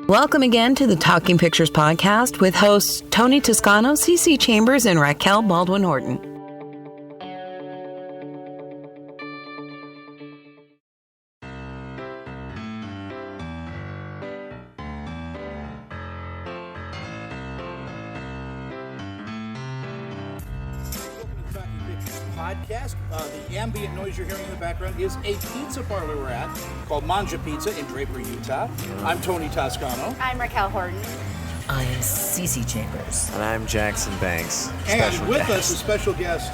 Welcome again to the Talking Pictures podcast with hosts Tony Toscano, CC Chambers, and Raquel Baldwin-Horton. Podcast. The ambient noise you're hearing in the background is a pizza parlor we're at called MAngia Pizza in Draper, Utah. I'm Tony Toscano. I'm Raquel Horton. I am CC Chambers. And I'm Jackson Banks. And with us, a special guest.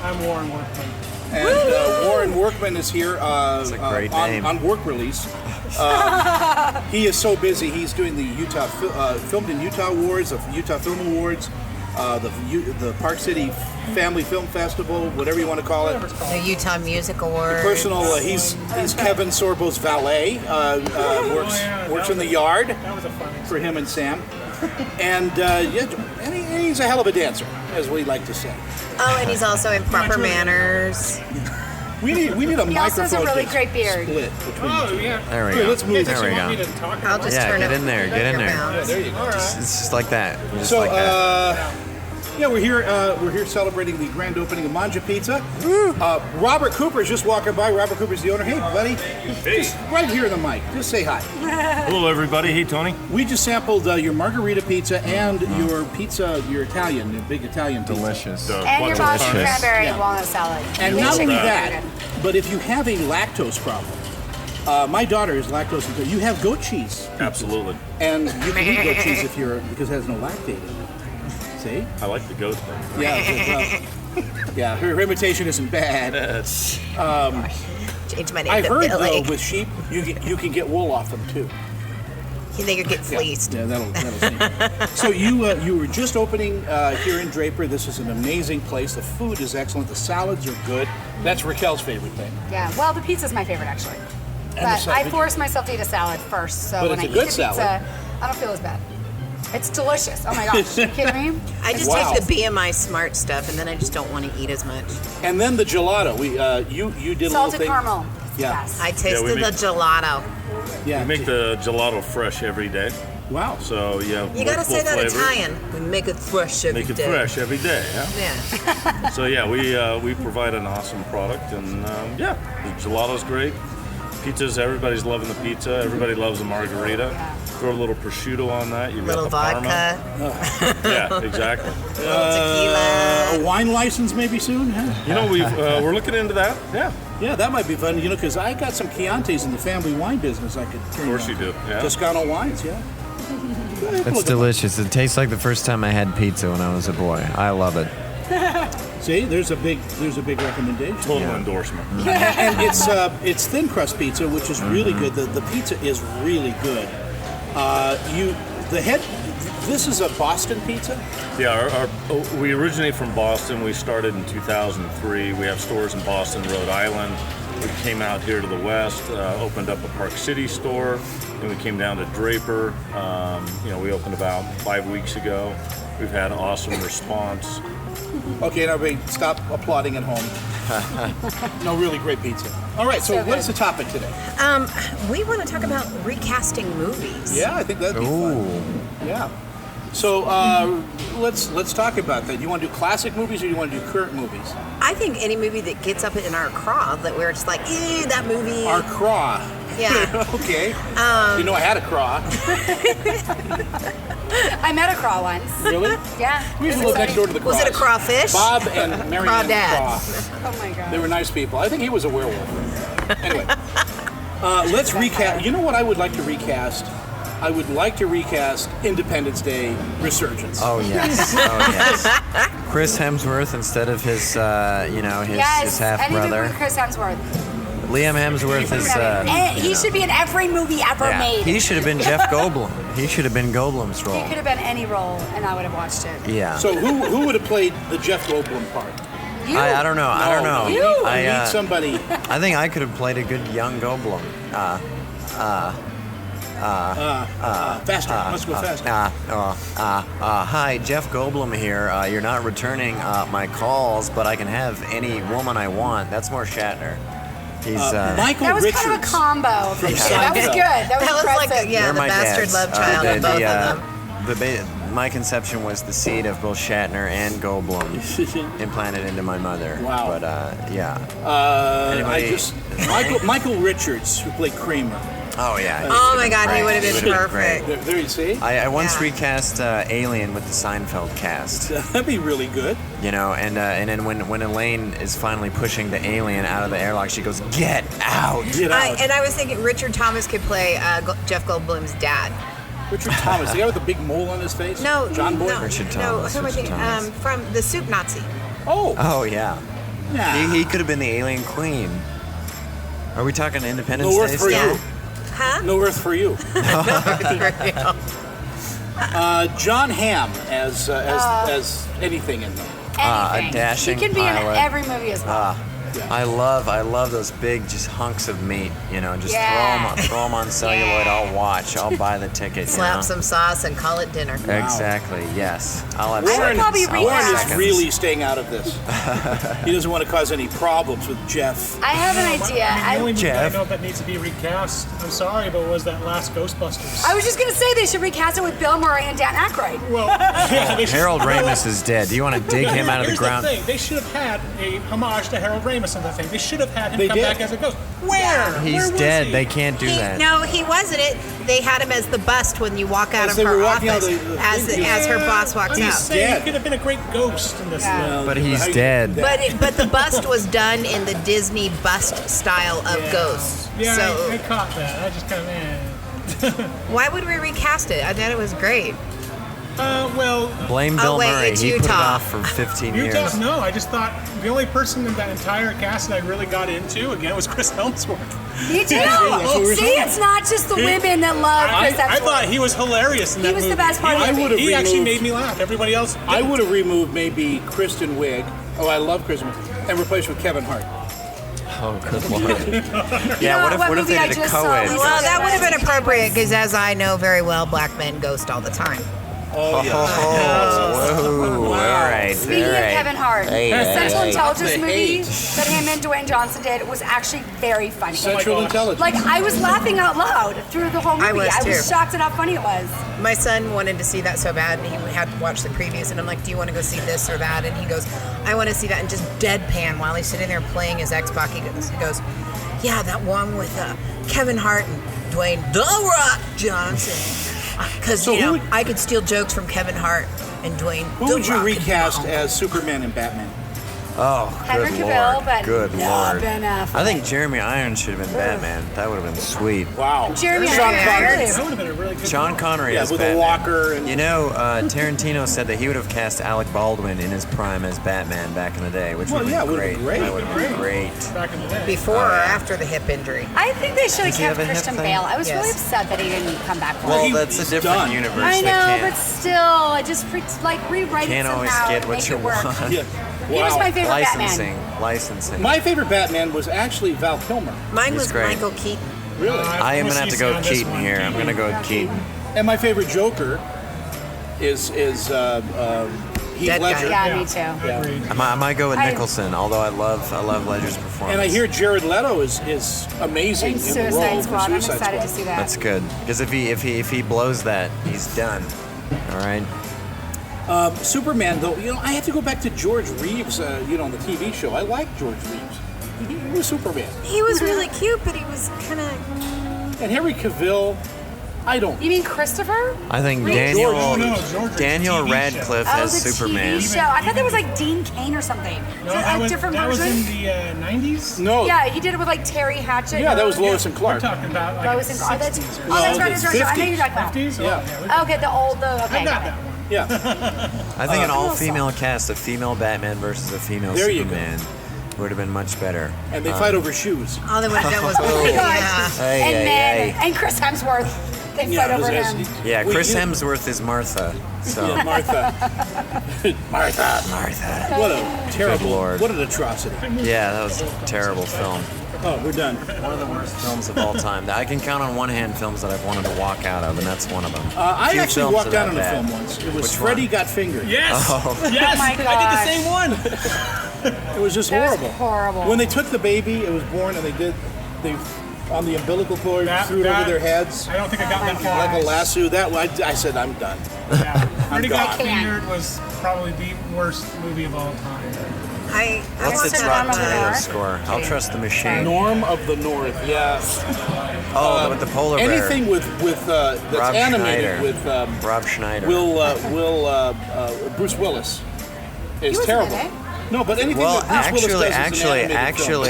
I'm Warren Workman. And Warren Workman is here That's a great name. on work release. He is so busy. He's doing the Utah Filmed in Utah Awards, the Utah Film Awards, the Park City Family Film Festival, whatever you want to call it. The Utah Music Awards. He's Kevin Sorbo's valet. Works in the yard for him and Sam. And he's a hell of a dancer, as we like to say. Oh, and he's also in Proper Manners. We need a microphone. He also has a really great beard. Split between the two. Yeah. There we Here, go. let's move. There we go. I'll just turn Get it in there. Get in there. Yeah, there you go. It's just like that. Just So, like that. we're here celebrating the grand opening of MAngia Pizza. Robert Cooper's just walking by. Robert Cooper's the owner. Hey, buddy. Hey. Just right here in the mic. Just say hi. Hello, everybody. Hey, Tony. We just sampled your margarita pizza and your pizza, your Italian, your big Italian pizza. Delicious. And your Boston Delicious. cranberry Yeah. walnut salad. And With not only chicken. that, but if you have a lactose problem, my daughter is lactose intolerant. You have goat cheese, Absolutely. and you can eat goat cheese because it has no lactate in it. See? I like the goat thing. Yeah, her imitation isn't bad. Change my name I've to heard Billy. though with sheep, you can get wool off them too. You think you get fleeced. Yeah, that'll seem. So you were just opening here in Draper. This is an amazing place. The food is excellent. The salads are good. That's Raquel's favorite thing. Yeah, well, the pizza's my favorite, actually. And the But salad. I force myself to eat a salad first, so But when it's I a eat good the pizza, salad. I don't feel as bad. It's delicious. Oh my gosh. You kidding me? I just Wow. take the BMI smart stuff, and then I just don't want to eat as much. And then the gelato. You did a Salted little thing. caramel. Yeah. Yes. I tasted we the make- gelato. Yeah. We make the gelato fresh every day. Wow. So, You gotta say that Italian. We make it fresh every Make it day. fresh every day, huh? Yeah. So, yeah, we provide an awesome product. And, the gelato's great. Pizzas, everybody's loving the pizza. Everybody loves the margarita. Throw a little prosciutto on that. You got Little the Parma. vodka, Yeah, exactly. little tequila. A wine license maybe soon? Huh? You know, we're looking into that. Yeah. Yeah, that might be fun. Because I got some Chiantis in the family wine business. I could turn. Of course you do. Yeah. Toscano wines. Yeah. It's delicious. It tastes like the first time I had pizza when I was a boy. I love it. See, there's a big recommendation. Total endorsement. And it's thin crust pizza, which is really good. The pizza is really good. This is a Boston pizza? Yeah, we originate from Boston. We started in 2003. We have stores in Boston, Rhode Island. We came out here to the west, opened up a Park City store, and we came down to Draper. We opened about 5 weeks ago. We've had awesome response. Okay, now everybody stop applauding at home. No, really great pizza. All right, so So what's the good. topic today? We want to talk about recasting movies. Yeah, I think that'd be fun. Yeah. So let's talk about that. You want to do classic movies or you want to do current movies? I think any movie that gets up in our craw that we're just like, ew, that movie. Our craw. Yeah. Okay. You know I had a craw. I met a craw once. Really? Yeah. We used to live next door to the craws. Was it a crawfish? Bob and Marianne Crawdads. Craw. Oh my god. They were nice people. I think he was a werewolf. Anyway, let's recast. You know what I would like to recast? I would like to recast Independence Day Resurgence. Oh yes. Oh yes. Chris Hemsworth instead of his Yes. half Anything brother. with Chris Hemsworth. Liam Hemsworth is. He should be in every movie ever made. He should have been Jeff Goldblum. He should have been Goldblum's role. He could have been any role, and I would have watched it. Yeah. So who would have played the Jeff Goldblum part? You? I don't know. I don't know. You I need somebody. I think I could have played a good young Goldblum. Faster. Let's go faster. Hi, Jeff Goldblum here. You're not returning my calls, but I can have any woman I want. That's more Shatner. He's Michael That was Richards. kind of a combo. From That was Seinfeld. good. That was like impressive. the they're the my bastard dads. love child of both of them. My conception was the seed of both Shatner and Goldblum implanted into my mother. Wow. But yeah. Michael Richards, who played Kramer. Oh yeah. Oh my God, he would have He been would've perfect. There you see? I once Yeah. recast Alien with the Seinfeld cast. That'd be really good. You know, and then when Elaine is finally pushing the alien out of the airlock, she goes, "Get out!" Get out. And I was thinking Richard Thomas could play Jeff Goldblum's dad. Richard Thomas, the guy with the big mole on his face? No, John Boyd? no, Richard no. Thomas, Who am I Richard thinking? Thomas. From the Soup Nazi. Oh. Oh yeah. Yeah. He could have been the alien queen. Are we talking Independence No Day Earth for style? you. Huh? No Earth for you. John Hamm as anything in there. A Anything. dashing He can be pilot. in every movie as well. I love those big just hunks of meat. You know, just Yeah. throw them on celluloid. I'll watch. I'll buy the ticket. Slap you know? some sauce and call it dinner. Exactly. Yes. I'll have. I would seconds. probably I'll read have Warren that. is seconds. really staying out of this. He doesn't want to cause any problems with Jeff. I have an idea. The only movie Jeff. I know that needs to be recast, I'm sorry, but was that last Ghostbusters. I was just gonna say they should recast it with Bill Murray and Dan Aykroyd. Well, yeah, they should- Harold Ramis is dead. Do you want to dig him out of the Here's ground? the thing. They should have had a homage to Harold Ramis in the thing. They should have had him They come did. back as a ghost. Where? He's Where was dead. he? They can't do that. No, he wasn't. They had him as the bust when you walk out As of they were her walking out office, the as thing, as her Yeah, boss walks I'm out. just saying, Dead. he could have been a great ghost in this. Yeah. But he's How you dead. do that? But the bust was done in the Disney bust style of Yeah. ghosts. Yeah, So I caught that. I just kind of, why would we recast it? I thought it was great. well, Blame Bill wait, Murray. it's He put it Utah. off for 15 Utah, years. no, I just thought the only person in that entire cast that I really got into, again, was Chris Hemsworth. Me too. what we were See, saying. it's not just the women that love Chris I Hemsworth. thought he was hilarious in that He was the movie. best part of the movie. would've He actually removed- made me laugh. Everybody else didn't. I would have removed maybe Kristen Wiig. Oh, I love Kristen Wiig. And replaced with Kevin Hart. Oh, good lord. Yeah, know what if what they movie I did a just saw co-ed? recently? Well, that would have been appropriate because, as I know very well, black men ghost all the time. Oh, yeah. Whoa, all right. Speaking all of right. Kevin Hart, Hey, the hey, Central hey. Intelligence The movie hate. that him and Dwayne Johnson did was actually very funny. Central Intelligence. Like, I was laughing out loud through the whole movie. I was, too. shocked at how funny it was. My son wanted to see that so bad, and he had to watch the previews. And I'm like, "Do you want to go see this or that?" And he goes, "I want to see that." And just deadpan while he's sitting there playing his Xbox, he goes, "Yeah, that one with Kevin Hart and Dwayne The Rock Johnson." Because So who would- I could steal jokes from Kevin Hart and Dwayne. Who The would you Rock recast and as Superman and Batman? Oh, Henry good Cavill, lord. but Good no, lord. Ben Affleck. I think Jeremy Irons should have been Batman. That would have been sweet. Wow. Jeremy Sean Irons. Connery. That would have been a really good Sean film. Connery Yeah, as with a Batman. walker and- You know, Tarantino said that he would have cast Alec Baldwin in his prime as Batman back in the day, which Well, would yeah, have it been would've great. been great. That would have been great. Back in the day. Before Oh, or yeah. after the hip injury? I think they should have Does he kept have a hip Christian thing? Bale. I was really Yes. upset that he didn't come back for Well, it. that's a he's different done. universe. I They know, can't, but still, I just rewrite can't it always somehow get and what make you it work. want. Yeah. He was my favorite Licensing. Batman. Licensing. My favorite Batman was actually Val Kilmer. Mine He's was great. Michael Keaton. Really? I am going to have to go with Keaton here. I'm going to go with Keaton. And my favorite Joker is Heath Dead guy. Ledger. Yeah, me too. Agreed. I might go with I- Nicholson, although I love Ledger's performance. And I hear Jared Leto is amazing In in the role Suicide for Squad. I'm Suicide excited Squad. to see that. That's good because if he blows that, he's done. All right. Superman, though, I have to go back to George Reeves, on the TV show. I like George Reeves. He was Superman. He was really cute, but he was kind of. And Henry Cavill, I don't. You mean Christopher? I think Reeves? Daniel George is a Daniel TV show. Radcliffe Oh, as the Superman. TV show. I thought that was like Dean Cain or something. No, Is it that a was, different that was version? in the 90s? No. Yeah, he did it with like Terry Hatchett. Yeah, that was or- Lois and We're Clark. talking about like Lois and Clark. That's, 60s or oh, that's No, right. it's That's right. I know 50s. you're talking about. 50s? Yeah. Oh, Okay, the old, okay. I got that one. Yeah. I think an Cool all-female cast, a female Batman versus a female There you go. Superman, would have been much better. And they fight over shoes. All they would have done was. Oh my God. Yeah. Hey, And hey, then, hey. and Chris Hemsworth, they fight over him. Yeah, We- Chris you- Hemsworth is Martha. So Yeah, Martha. Martha. What a terrible, Lord. what an atrocity. Yeah, that was a terrible film. Oh, we're done. One of the worst films of all time. I can count on one hand films that I've wanted to walk out of, and that's one of them. I Few actually films walked are out that on a bad. film once. It was Which Freddy one? Got Fingered. Yes! Oh. Yes! my I did the gosh. same one! It was just That was horrible. horrible. When they took the baby, it was born, and they on the umbilical cord threw it over their heads I don't think I got that far. like a lasso. I said, I'm done. Yeah. Pretty gone. Good Vineyard was probably the worst movie of all time. I What's want its to Rotten Norm of the Tomato North? score? I'll trust the machine. Norm of the North, yeah. Oh, with the polar bear. Anything with that's Rob animated Schneider. with Rob Schneider. Bruce Willis is was in terrible. it, eh? No, but anything Well, that Bruce Willis does is an animated film.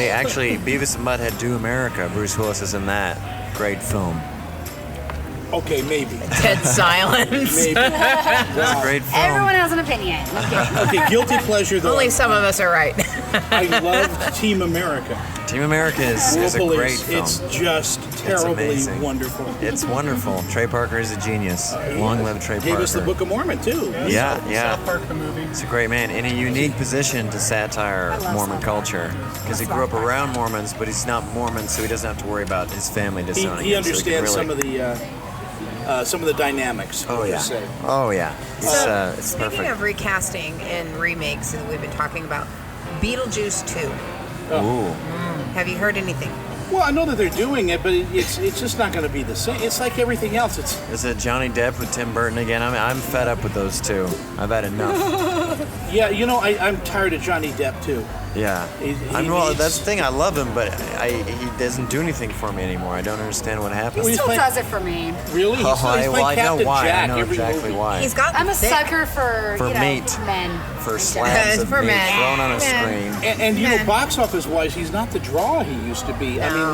actually, Beavis and Butthead Do America. Bruce Willis is in that. Great film. Okay, maybe. dead silence. Maybe. It's a great film. Everyone has an opinion. Okay. Okay, guilty pleasure though. Only some of us are right. I loved Team America. Team America is a Rural great Police. film. It's just terribly amazing. wonderful. It's wonderful. Trey Parker is a genius. Long live Trey Gave Parker. us the Book of Mormon too. Yeah, yeah. South Park the movie. He's a great man in a unique position to satire love Mormon South culture because he grew up around Mormons, but he's not Mormon, so he doesn't have to worry about his family disowning He him. So understands can really, some of the dynamics. Oh we'll yeah. just say. Oh yeah. It's Speaking perfect. of recasting and remakes that we've been talking about, Beetlejuice 2. Ooh. Have you heard anything? Well, I know that they're doing it, but it's just not going to be the same. It's like everything else. Is it Johnny Depp with Tim Burton again? I'm fed up with those two. I've had enough. Yeah, I'm tired of Johnny Depp too. Yeah. That's the thing. I love him, but he doesn't do anything for me anymore. I don't understand what happened. Well, Still playing- does it for me. Really? He's Oh, playing I know Captain why. Jack I know every exactly movie. why. He's got I'm a thick. sucker for meat. men. For in slabs of For meat men. thrown on a Men. screen. And Man. box office wise, he's not the draw he used to be. I mean, No.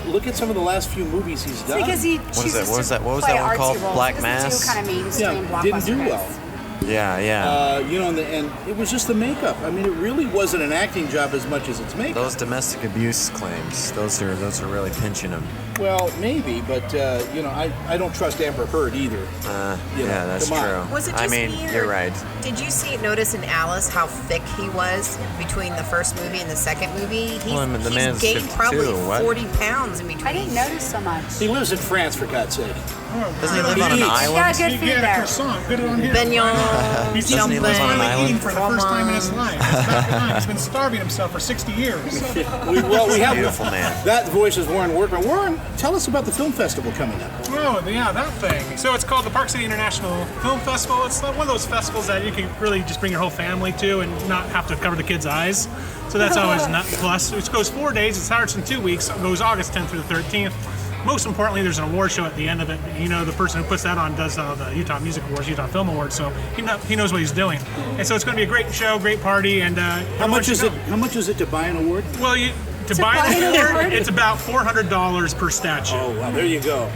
look at some of the last few movies he's done. Because he What is chooses it? What was to that- what was play that one artsy called? roles. Black He doesn't Mass? do kind of mainstream Yeah, didn't do blockbuster well. hits. Yeah. And it was just the makeup. I mean, it really wasn't an acting job as much as it's makeup. Those domestic abuse claims, those are really pinching him. Well, maybe, but I don't trust Amber Heard either. You know, Yeah, that's come on. true. Was it just I mean, me, or you're right. Did you notice in Alice how thick he was between the first movie and the second movie? Well, I mean, the he's man's gained 52, probably what? 40 pounds in between. I didn't notice so much. He lives in France, for God's sake. Doesn't he live on an eats. island? Yeah, good You food get a there. croissant. Good on him. Bignon, He's Doesn't he live on an finally island? eating for the first time in his life. It's about time. He's been starving himself for 60 years. We have Beautiful man. That voice is Warren Workman. Warren, tell us about the film festival coming up. Oh, yeah, that thing. So it's called the Park City International Film Festival. It's one of those festivals that you can really just bring your whole family to and not have to cover the kids' eyes. So that's always not plus. It goes 4 days. It starts in 2 weeks. It goes August 10th through the 13th. Most importantly, there's an award show at the end of it. The person who puts that on does the Utah Music Awards, Utah Film Awards, so he knows what he's doing. And so it's going to be a great show, great party, and How much is it? How much is it to buy an award? Well, to buy an award, it's about $400 per statue. Oh, well, there you go.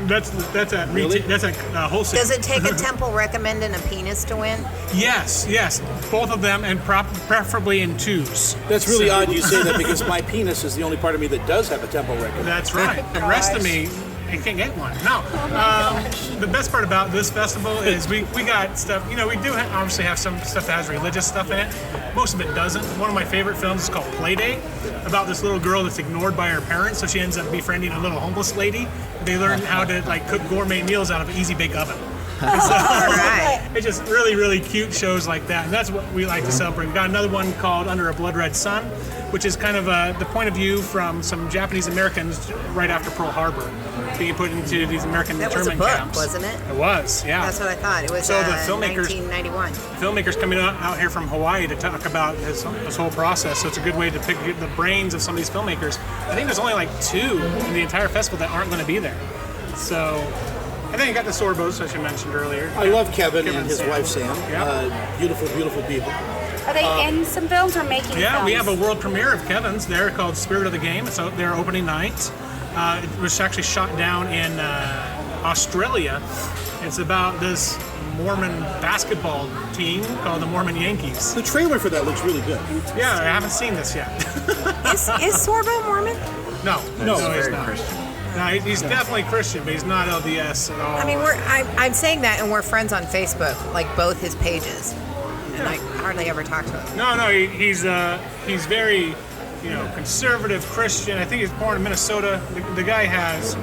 That's at Really? retail. That's at wholesale. Does it take a temple recommend and a penis to win? Yes, both of them, and preferably in twos. That's really odd you say that because my penis is the only part of me that does have a temple record. That's right. The rest of me, I can't get one. No. The best part about this festival is we got stuff. We do obviously have some stuff that has religious stuff in it. Most of it doesn't. One of my favorite films is called Playdate, about this little girl that's ignored by her parents, so she ends up befriending a little homeless lady. They learn how to cook gourmet meals out of an easy bake oven. And so, right. It's just really, really cute shows like that, and that's what we like to celebrate. We got another one called Under a Blood Red Sun, which is kind of the point of view from some Japanese Americans right after Pearl Harbor being put into these American That was a internment book, camps. wasn't it? It was, yeah. That's what I thought. It was So the filmmakers- 1991. Filmmakers coming out here from Hawaii to talk about this whole process, so it's a good way to pick the brains of some of these filmmakers. I think there's only 2 in the entire festival that aren't going to be there. So, and then you got the Sorbos, as you mentioned earlier. I love Kevin and and his wife Sam. Yeah. Beautiful, beautiful people. Are they in some films or making films? Yeah, we have a world premiere of Kevin's there called Spirit of the Game. It's out there opening night. It was actually shot down in Australia. It's about this Mormon basketball team called the Mormon Yankees. The trailer for that looks really good. Yeah, I haven't seen this yet. Is Sorbo Mormon? No, he's very not. Christian. No, he's definitely Christian, but he's not LDS at all. I mean, I'm saying that, and we're friends on Facebook, both his pages, and I hardly ever talk to him. No, he's very, conservative Christian. I think he's born in Minnesota. The guy has,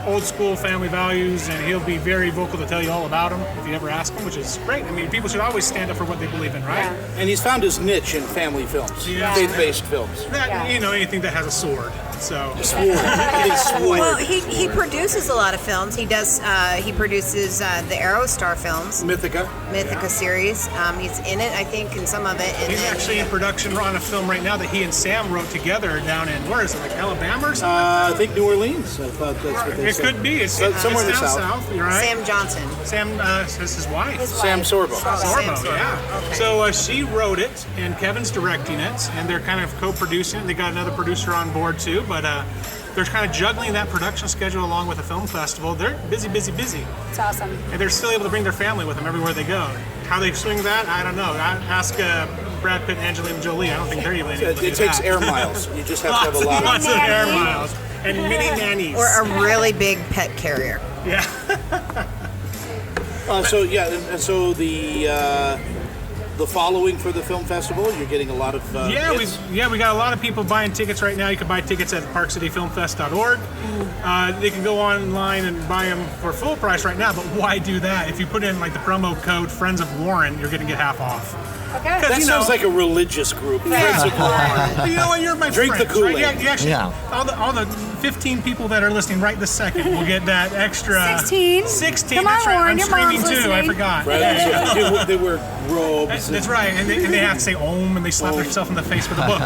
old school family values, and he'll be very vocal to tell you all about them if you ever ask him, which is great. I mean, people should always stand up for what they believe in, right? And he's found his niche in family films, Yeah. faith-based films. That, you know, anything that has a sword. So Well, he produces a lot of films. He does. He produces the Aerostar films, Mythica series. He's in it, I think, in some of it. And he's then, actually in production on a film right now that he and Sam wrote together down in, where is it, like Alabama or something? I think New Orleans. I thought that's what they It said. could be. It's somewhere in the down south. You're right. Sam Johnson. Sam is his wife. Sam Sorbo. Sorbo, yeah. Okay. So she wrote it, and Kevin's directing it, and they're kind of co-producing it. They got another producer on board too, but they're kind of juggling that production schedule along with the film festival. They're busy. It's awesome. And they're still able to bring their family with them everywhere they go. How they swing that, I don't know. Ask Brad Pitt and Angelina Jolie. I don't think they're even able to do It takes that. air miles. You just have to have a lot of Lots of air miles. And mini nannies. Or a really big pet carrier. Yeah. And so the following for the film festival, you're getting a lot of hits. we got a lot of people buying tickets right now. You can buy tickets at parkcityfilmfest.org. They can go online and buy them for full price right now, but why do that? If you put in like the promo code Friends of Warren, you're going to get half off. Okay. That sounds like a religious group. Friends of Warren. You know what? You're my Drink the friends, Kool-Aid. Right? You actually, all the 15 people that are listening right this second will get that extra 16. 16. Come That's on, right. Warren, I'm your streaming mom's too. I listening. forgot. Right? They wear robes. That's right. And they have to say Om, and they slap themselves in the face with a book.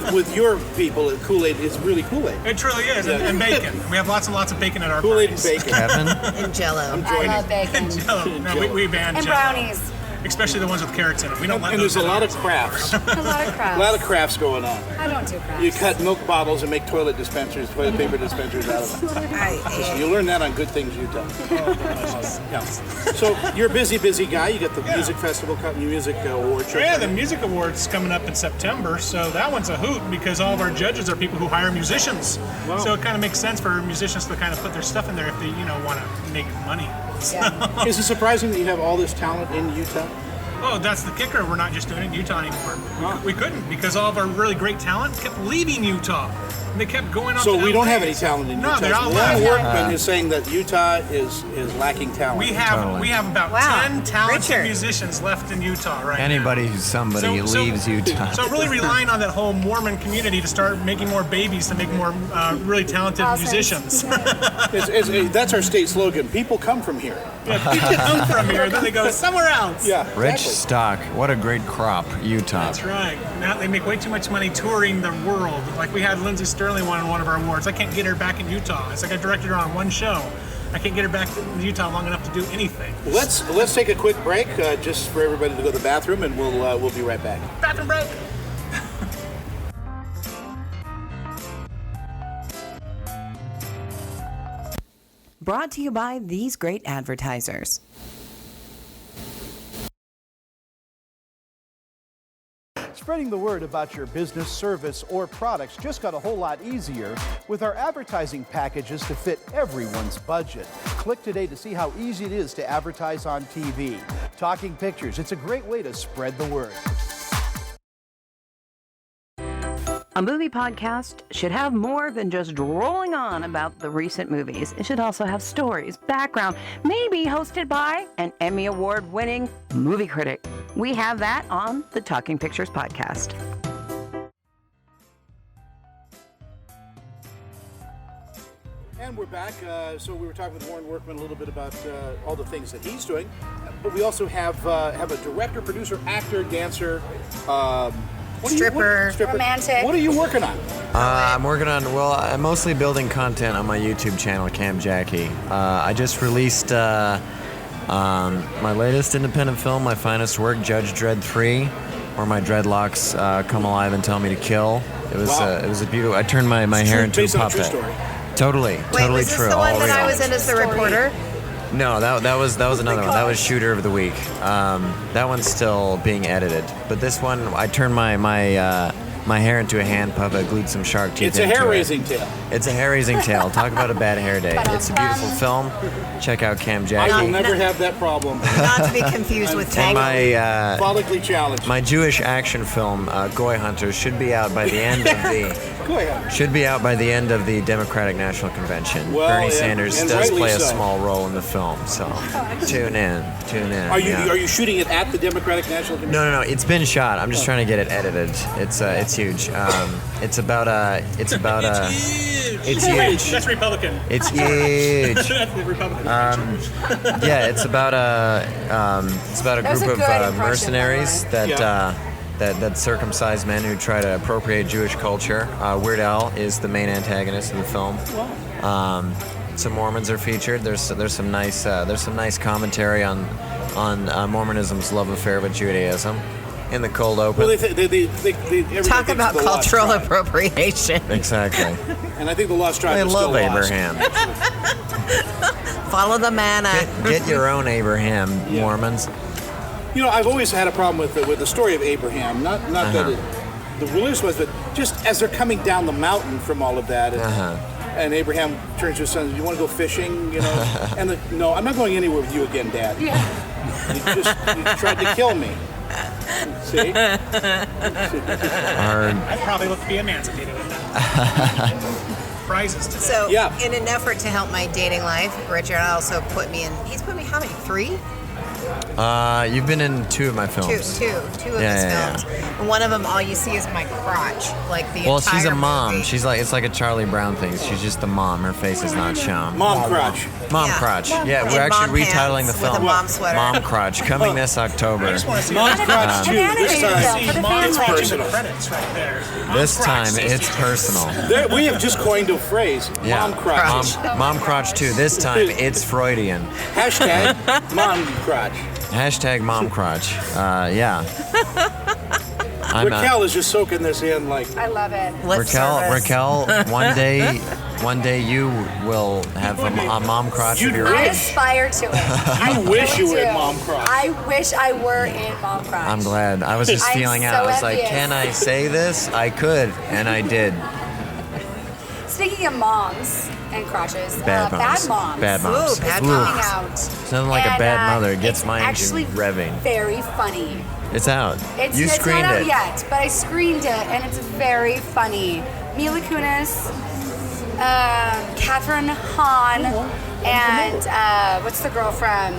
But with your people, Kool-Aid is really Kool-Aid. It truly is. And bacon. We have lots and lots of bacon at our Kool-Aid and parties. bacon. Kevin? And Jello. I love bacon. No, we ban And Jell-O. brownies. Especially the ones with carrots in them. We don't let And those there's a in lot ours. of crafts. A lot of crafts. A lot of crafts going on. I don't do crafts. You cut milk bottles and make toilet paper dispensers out of them. You learn that on Good Things Utah. Yeah. So you're a busy guy. You got the music festival, music award show. Yeah, the music awards coming up in September, so that one's a hoot because all of our judges are people who hire musicians. Wow. So it kind of makes sense for musicians to kind of put their stuff in there if they, want to make money. Yeah. Is it surprising that you have all this talent in Utah? Oh, that's the kicker. We're not just doing it in Utah anymore. We couldn't because all of our really great talent kept leaving Utah. And they kept going up So to we don't LA. have any talent in No, Utah. they're all Warren left. Workman is saying that Utah is lacking talent. We have about Wow. 10 talented Richard. musicians left in Utah right now. Anybody who's somebody leaves Utah. So really relying on that whole Mormon community to start making more babies to make more really talented Awesome. musicians. That's our state slogan. People come from here. Yeah, people come from here, then they go somewhere else. Yeah, Rich exactly. stock. What a great crop, Utah. That's right. Now they make way too much money touring the world. Like we had Lindsay Sterling won one of our awards. I can't get her back in Utah. It's like I directed her on one show. I can't get her back in Utah long enough to do anything. Let's take a quick break just for everybody to go to the bathroom, and we'll be right back. Bathroom break. Brought to you by these great advertisers. Spreading the word about your business, service, or products just got a whole lot easier with our advertising packages to fit everyone's budget. Click today to see how easy it is to advertise on TV. Talking Pictures, it's a great way to spread the word. A movie podcast should have more than just rolling on about the recent movies. It should also have stories, background, maybe hosted by an Emmy Award-winning movie critic. We have that on the Talking Pictures podcast. And we're back. So we were talking with Warren Workman a little bit about all the things that he's doing, but we also have a director, producer, actor, dancer, Stripper. Romantic. What are you working on? I'm working on, I'm mostly building content on my YouTube channel, Cam Jackie. I just released my latest independent film, my finest work, Judge Dredd 3, where my dreadlocks come alive and tell me to kill. It was a beautiful, I turned my hair into a Based on a true puppet. story. Totally Wait, was this true. the one all that I real. was in as the reporter? No, that was another one. That was Shooter of the Week. That one's still being edited. But this one, I turned my hair into a hand puppet, glued some shark teeth It's a into hair-raising it. tale. It's a hair-raising tale. Talk about a bad hair day. It's a beautiful film. Check out Cam Jackie. I will never have that problem. Not to be confused with And Tango. my Follically challenged. my Jewish action film, Goy Hunters, should be out by the end of the Go ahead. Should be out by the end of the Democratic National Convention. Well, Bernie and- Sanders and does rightly play a so. small role in the film, so tune in. Are you yeah. are you shooting it at the Democratic National Convention? No. It's been shot. I'm just trying to get it edited. It's huge. It's about it's huge. That's Republican. It's huge. That's the Republican. Yeah, it's about a That was group a of good impression, mercenaries by that. Yeah. That circumcised men who try to appropriate Jewish culture. Weird Al is the main antagonist of the film. Some Mormons are featured. There's some nice commentary on Mormonism's love affair with Judaism in the cold open. Well, everybody Talk thinks about the Lost cultural Tribe. appropriation. Exactly. And I think the Lost Tribe They is love still lost. Abraham. Follow the manna. Get your own Abraham, Mormons. You know, I've always had a problem with the story of Abraham. Not that the religious was, but just as they're coming down the mountain from all of that, and Abraham turns to his son, "You want to go fishing?" You know, and no, I'm not going anywhere with you again, Dad. You tried to kill me. See? I'd probably look to be emancipated with that. Prizes today. So, Yeah. in an effort to help my dating life, Richard also put me in. He's put me how many? 3? You've been in 2 of my films. Two of his Yeah. films. And one of them, all you see is my crotch, like the Well, entire she's a mom. movie. It's like a Charlie Brown thing. She's just the mom. Her face is not shown. Mom crotch. Mom Yeah. crotch. Yeah, And we're actually mom retitling the pants with film. a mom sweater. Mom crotch coming this October. just want to see Mom's crotch too. This animated time, film for the it's family. personal. credits right there. This Mom's time crotch. it's personal. We have just coined a phrase. Yeah. Mom crotch. Mom crotch too. This time it's Freudian. Hashtag mom crotch. Hashtag mom crotch. Yeah. Raquel is just soaking this in like. I love it. Lip service. Raquel, one day you will have a mom crotch of your I own. aspire to it. I wish you were really in do. Mom Crotch. I wish I were in Mom Crotch. I'm glad. I was just I'm feeling so out. I was like, envious. can I say this? I could, and I did. Speaking of moms and crotches, Bad moms. bad moms. Bad moms. Ooh, bad Ooh. Coming out. Something like a And, bad mother. It gets it's my engine actually revving. very funny. It's out. It's You not screened out it. yet, but I screened it, and it's very funny. Mila Kunis, Catherine Hahn, and what's the girl from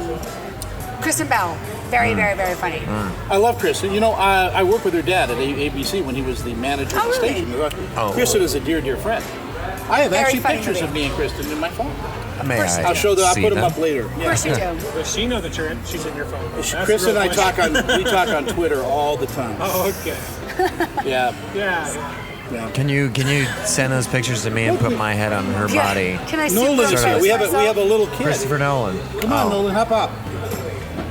Kristen Bell. Very, very, very funny. I love Kristen. You know, I worked with her dad at ABC when he was the manager of Oh, the really? station. Oh. Kristen is a dear, dear friend. I have Very actually funny pictures movie. of me and Kristen in my phone. May I I'll show them. I'll see put them them? up later. Of course you do. Does she know that she's in your phone? That's the Kristen real and I question. we talk on Twitter all the time. Oh, okay. Yeah. Yeah. Can you send those pictures to me and put my head on her body? Can I see Nolan's photos here. We have myself? a little kid. Christopher Nolan. Come on, Oh. Nolan, hop up.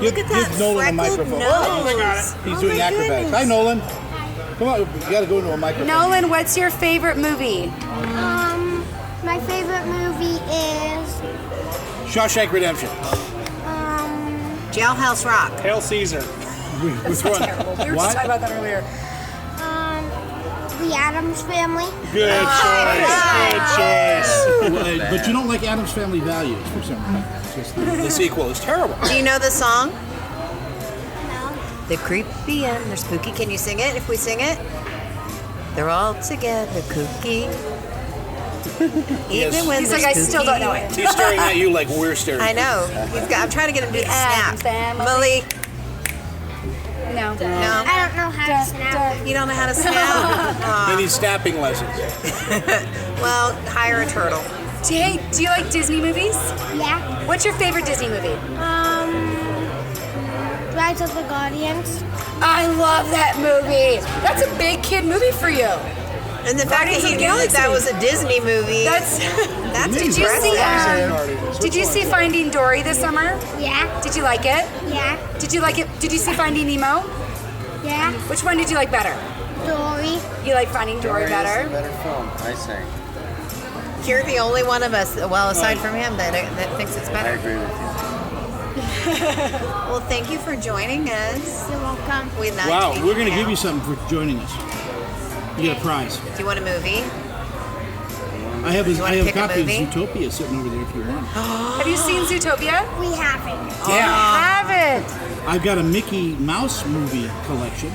Look at that Give Nolan a freckled microphone. nose. He's Oh doing my acrobatics. goodness. Hi, Nolan. Come on, you got to go into a microphone. Nolan, what's your favorite movie? My favorite movie is Shawshank Redemption. Jailhouse Rock. Hail Caesar. We're throwing. Terrible. We were just What? talking about that earlier. The Addams Family. Good choice. Good choice. But you don't like Adam's Family Values for some reason. It's just the sequel is terrible. Do you know the song? No. The creepy and they're spooky. Can you sing it if we sing it? They're all together kooky. Even when He's they're like, I still spooky. don't know it. He's staring at you like we're staring. I know. I'm trying to get him to do the Addams snap. Family. Malik, No. no. I don't know how to snap. You don't know how to snap? They need snapping lessons. Well, hire a turtle. Hey, do you like Disney movies? Yeah. What's your favorite Disney movie? Rise of the Guardians. I love that movie. That's a big kid movie for you. And the fact that he knew that that was a Disney movie. That's. That's Did you see? impressive. Did you see Finding Dory this summer? Yeah. Did you like it? Yeah. Did you like it? Did you see Finding Nemo? Yeah. Which one did you like better? Dory. You like Finding Dory better? better film, I say. You're the only one of us, well, aside from him, that thinks it's better. agree with you. Well, thank you for joining us. You're welcome. We like Wow, taking we're going to you give you out. something for joining us. You get a prize. Do you want a movie? I have You wanna a pick a copy of movie? Zootopia sitting over there if you want. Have you seen Zootopia? We haven't. Have it. I've got a Mickey Mouse movie collection.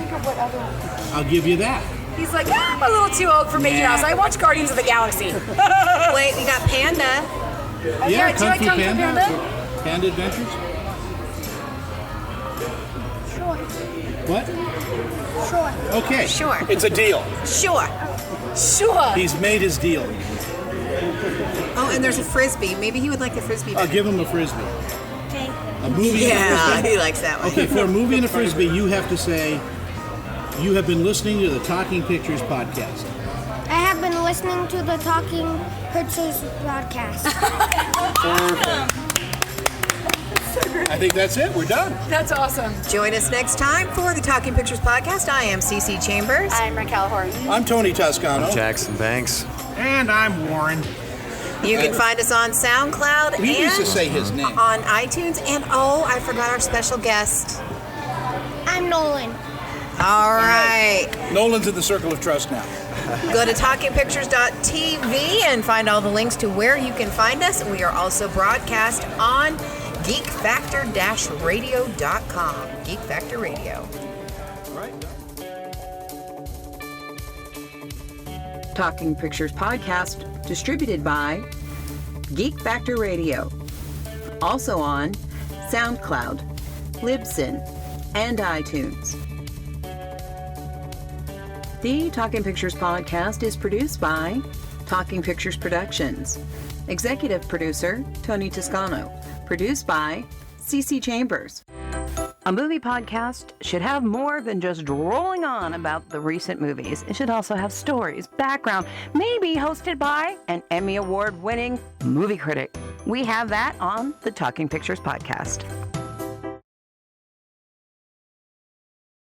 I'll give you that. He's like, I'm a little too old for Mickey Mouse. I watch Guardians of the Galaxy. Wait, we got Panda. Yeah, do you like Kung Fu Panda? Panda Adventures? Sure. What? Sure. Okay. Sure. It's a deal. Sure. Sure. He's made his deal. Oh, and there's a Frisbee. Maybe he would like the Frisbee I'll better. give him a Frisbee. Okay. A movie and a Yeah, Frisbee? he likes that one. Okay, for a movie and a Frisbee, you have to say, you have been listening to the Talking Pictures podcast. I have been listening to the Talking Pictures podcast. I think that's it. We're done. That's awesome. Join us next time for the Talking Pictures podcast. I am Cece Chambers. I'm Raquel Horton. I'm Tony Toscano. Jackson Banks. And I'm Warren. You can find us on SoundCloud We used to and say his name. on iTunes. And oh, I forgot our special guest. I'm Nolan. All right. Nolan's in the circle of trust now. Go to talkingpictures.tv and find all the links to where you can find us. We are also broadcast on geekfactor-radio.com. Geek Factor Radio. Talking Pictures podcast distributed by Geek Factor Radio. Also on SoundCloud, Libsyn, and iTunes. The Talking Pictures podcast is produced by Talking Pictures Productions. Executive producer, Tony Toscano. Produced by CC Chambers. A movie podcast should have more than just rolling on about the recent movies. It should also have stories, background, maybe hosted by an Emmy Award-winning movie critic. We have that on the Talking Pictures podcast.